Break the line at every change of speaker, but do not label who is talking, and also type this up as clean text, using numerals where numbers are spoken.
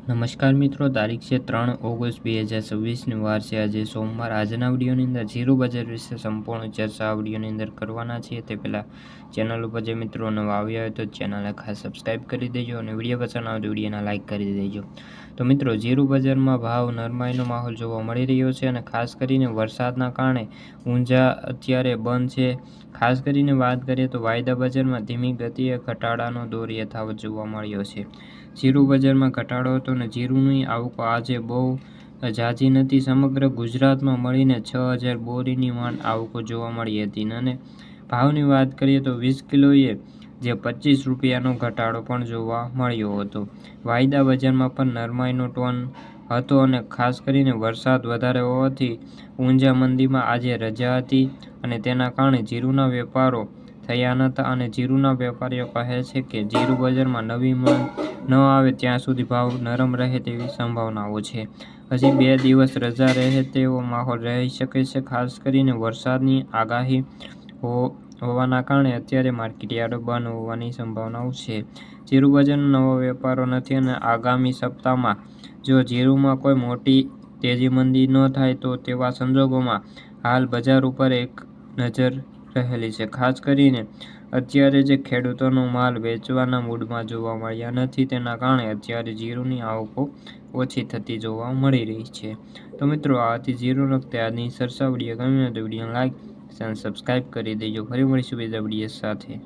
નમસ્કાર મિત્રો, તારીખ છે 3 ઓગસ્ટ 2026ની વાર છે આજે સોમવાર। આજના વિડીયોની અંદર જીરું બજાર વિશે સંપૂર્ણ ચર્ચા આ વિડીયોની અંદર કરવાના છીએ। તે પહેલાં ચેનલ ઉપર જે મિત્રો નવા આવ્યા હોય તો ચેનલને ખાસ સબસ્ક્રાઈબ કરી દેજો અને વિડીયો પસંદ આવે તો વિડીયોને લાઇક કરી દેજો। તો મિત્રો, જીરું બજારમાં ભાવ નરમાઈનો માહોલ જોવા મળી રહ્યો છે અને ખાસ કરીને વરસાદના કારણે ઊંઝા અત્યારે બંધ છે। ખાસ કરીને વાત કરીએ તો વાયદા બજારમાં ધીમી ગતિએ ઘટાડાનો દોર યથાવત જોવા મળ્યો છે। જીરું બજારમાં ઘટાડો હતો અને જીરુંની આવકો આજે બહુ ઝાઝી નથી। સમગ્ર ગુજરાતમાં મળીને 6000 બોરીની માંડ આવકો જોવા મળી હતી અને ભાવની વાત કરીએ તો 20 કિલોએ જે 25 રૂપિયાનો ઘટાડો પણ જોવા મળ્યો હતો। વાયદા બજારમાં પણ નરમાઈનો ટોન હતો અને ખાસ કરીને વરસાદ વધારે હોવાથી ઊંઝા મંડીમાં આજે રજા હતી અને તેના કારણે જીરુંના વેપારો થયા નહોતા અને જીરુંના વેપારીઓ કહે છે કે જીરું બજારમાં નવી માંગ ન આવે ત્યાં સુધી ભાવ નરમ રહે તેવી સંભાવનાઓ છે। હજી 2 દિવસ રજા રહે તેવો માહોલ રહી શકે છે। ખાસ કરીને વરસાદની આગાહી હોવાના કારણે અત્યારે માર્કેટયાર્ડો બંધ હોવાની સંભાવનાઓ છે। જીરું બજારમાં નવો વેપારો નથી અને આગામી સપ્તાહમાં જો જીરુંમાં કોઈ મોટી તેજી મંદી ન થાય તો તેવા સંજોગોમાં હાલ બજાર ઉપર એક નજર રહેલી છે। ખાસ કરીને અત્યારે જે ખેડૂતોનો માલ વેચવાના મૂડમાં જોવા મળ્યા નથી તેના કારણે અત્યારે જીરુંની આવકો ઓછી થતી જોવા મળી રહી છે। તો મિત્રો, આ હતી જીરું લગતી આજની ચર્ચા। વિડીયો ગમ્યો તો વિડીયોને લાઇક અને સબસ્ક્રાઈબ કરી દેજો। ફરી મળીશું બીજા વિડીયો સાથે।